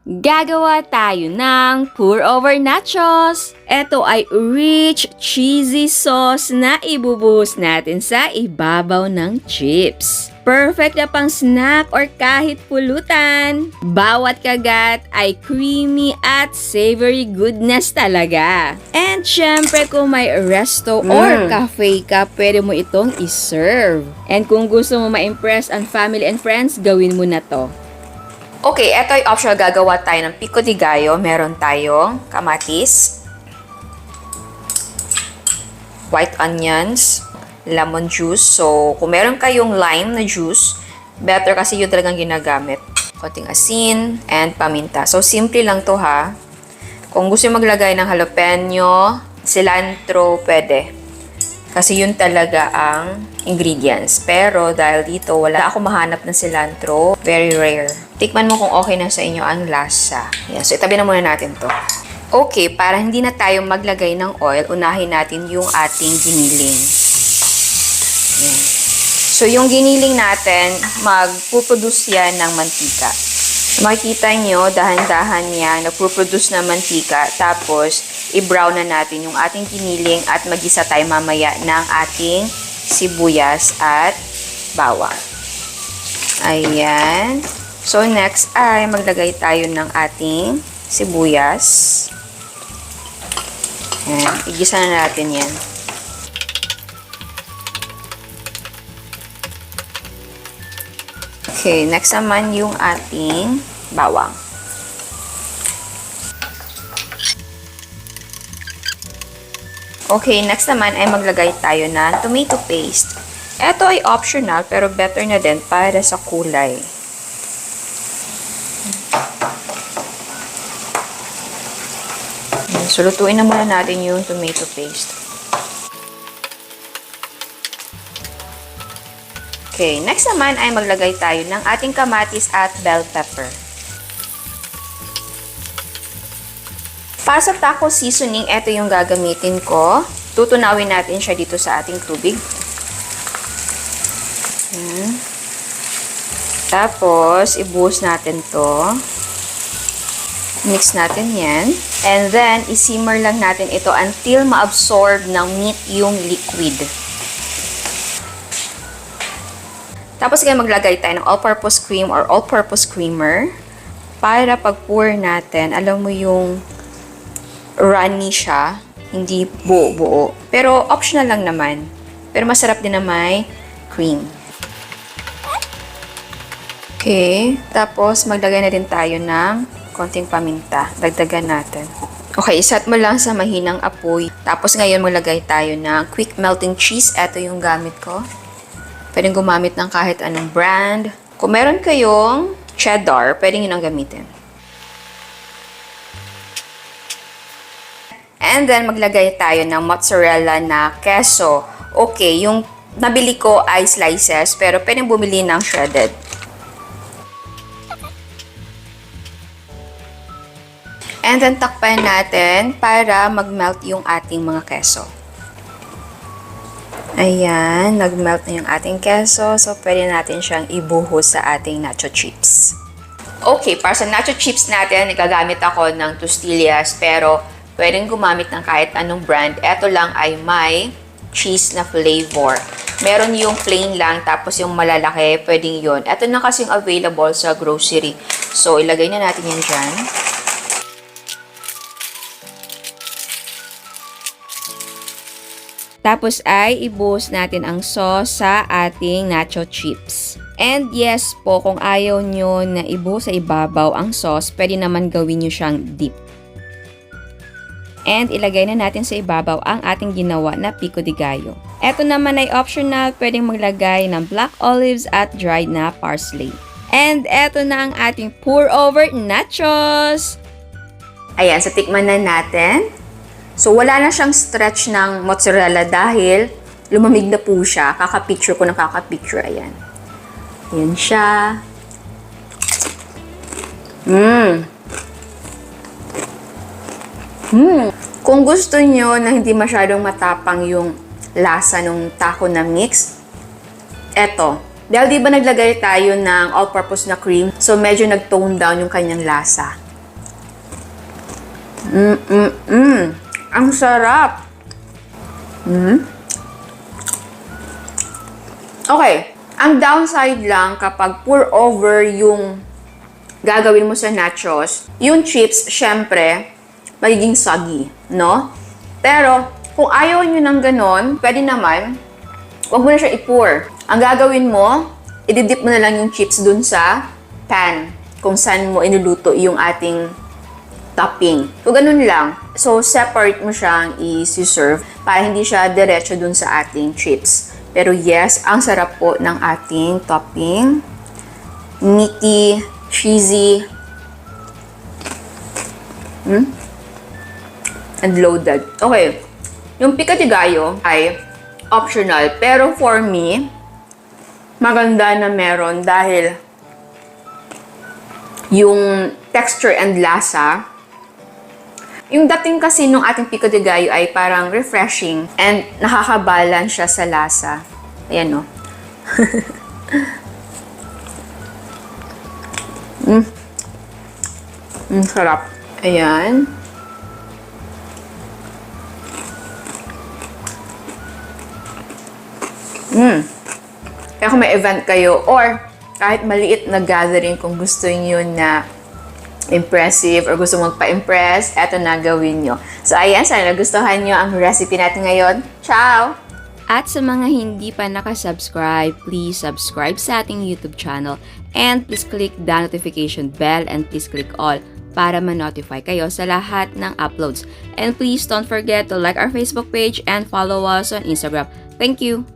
Gagawa tayo ng pour-over nachos. Ito ay rich, cheesy sauce na ibubuhos natin sa ibabaw ng chips. Perfect na pang snack or kahit pulutan. Bawat kagat ay creamy at savory goodness talaga. And syempre kung may resto or cafe ka, pwede mo itong iserve. And kung gusto mo ma-impress ang family and friends, gawin mo na to. Okay, eto ay optional. Gagawa tayo ng pico de gallo. Meron tayong kamatis, white onions, lemon juice. So, kung meron kayong lime na juice, better kasi yun talagang ginagamit. Konting asin and paminta. So, simple lang to ha. Kung gusto maglagay ng jalapeno, cilantro, pwede. Kasi yun talaga ang ingredients. Pero dahil dito, wala ako mahanap ng cilantro. Very rare. Tikman mo kung okay na sa inyo ang lasa. Yan. So, itabi na muna natin to. Okay, para hindi na tayo maglagay ng oil, unahin natin yung ating giniling. Yan. So, yung giniling natin, magpuproduce yan ng mantika. Makikita nyo, dahan-dahan yan, nagpuproduce ng mantika. Tapos, i-brown na natin yung ating giniling at mag-isa tayo mamaya ng ating sibuyas at bawang. Ayan. So, next ay maglagay tayo ng ating sibuyas. Ayan. Igisa na natin yan. Okay, next naman yung ating bawang. Okay, next naman ay maglagay tayo ng tomato paste. Ito ay optional pero better na din para sa kulay. So, lutuin na muna natin yung tomato paste. Okay, next naman ay maglagay tayo ng ating kamatis at bell pepper. Para sa taco seasoning, ito yung gagamitin ko. Tutunawin natin siya dito sa ating tubig. Tapos, ibuhos natin to. Mix natin yan. And then, isimmer lang natin ito until ma-absorb ng meat yung liquid. Tapos, kaya maglagay tayo ng all-purpose cream or all-purpose creamer para pag-pour natin, alam mo yung runny siya, hindi buo-buo. Pero, optional lang naman. Pero, masarap din na may cream. Okay. Tapos, maglagay na din tayo ng konting paminta. Dagdagan natin. Okay, iset mo lang sa mahinang apoy. Tapos, ngayon maglagay tayo ng quick melting cheese. Ito yung gamit ko. Pwedeng gumamit ng kahit anong brand. Kung meron kayong cheddar, pwedeng yun ang gamitin. And then, maglagay tayo ng mozzarella na keso. Okay, yung nabili ko ay slices, pero pwedeng bumili ng shredded. And then, takpan natin para mag-melt yung ating mga keso. Ayan, nag-melt na yung ating keso. So, pwede natin siyang ibuhos sa ating nacho chips. Okay, para sa nacho chips natin, gagamit ako ng tostillas. Pero, pwedeng gumamit ng kahit anong brand. Ito lang ay may cheese na flavor. Meron yung plain lang, tapos yung malalaki, pwedeng yun. Ito na kasing available sa grocery. So, ilagay na natin yan dyan. Tapos ay ibuhos natin ang sauce sa ating nacho chips. And yes po, kung ayaw nyo na ibuhos sa ibabaw ang sauce, pwede naman gawin nyo siyang dip. And ilagay na natin sa ibabaw ang ating ginawa na pico de gallo. Ito naman ay optional, pwedeng maglagay ng black olives at dried na parsley. And eto na ang ating pour-over nachos! Ayan, so tikman na natin. So, wala na siyang stretch ng mozzarella dahil lumamig na po siya. Kaka-picture ko ng kaka-picture. Ayan. Ayan siya. Kung gusto nyo na hindi masyadong matapang yung lasa ng taco na mix, eto. Dahil di ba naglagay tayo ng all-purpose na cream, so medyo nag-tone down yung kanyang lasa. Ang sarap! Okay. Ang downside lang kapag pour over yung gagawin mo sa nachos, yung chips, syempre, magiging soggy, no? Pero, kung ayaw nyo ng ganon, pwede naman, huwag mo na siya i-pour. Ang gagawin mo, ididip mo na lang yung chips dun sa pan, kung saan mo inuluto yung ating topping. So, ganun lang. So, separate mo siyang i-serve para hindi siya diretso dun sa ating chips. Pero yes, ang sarap po ng ating topping. Meaty, cheesy, and loaded. Okay, yung pica de gallo ay optional. Pero for me, maganda na meron dahil yung texture and lasa, yung dating kasi nung ating pica de gallo ay parang refreshing and nakakabalance siya sa lasa. Ayan o. Sarap. Ayan. Kaya kung may event kayo or kahit maliit na gathering kung gusto niyo na impressive or gusto magpa-impress, eto na gawin nyo. So, ayan, sana nagustuhan nyo ang recipe natin ngayon. Ciao! At sa mga hindi pa nakasubscribe, please subscribe sa ating YouTube channel and please click the notification bell and please click all para ma-notify kayo sa lahat ng uploads. And please don't forget to like our Facebook page and follow us on Instagram. Thank you!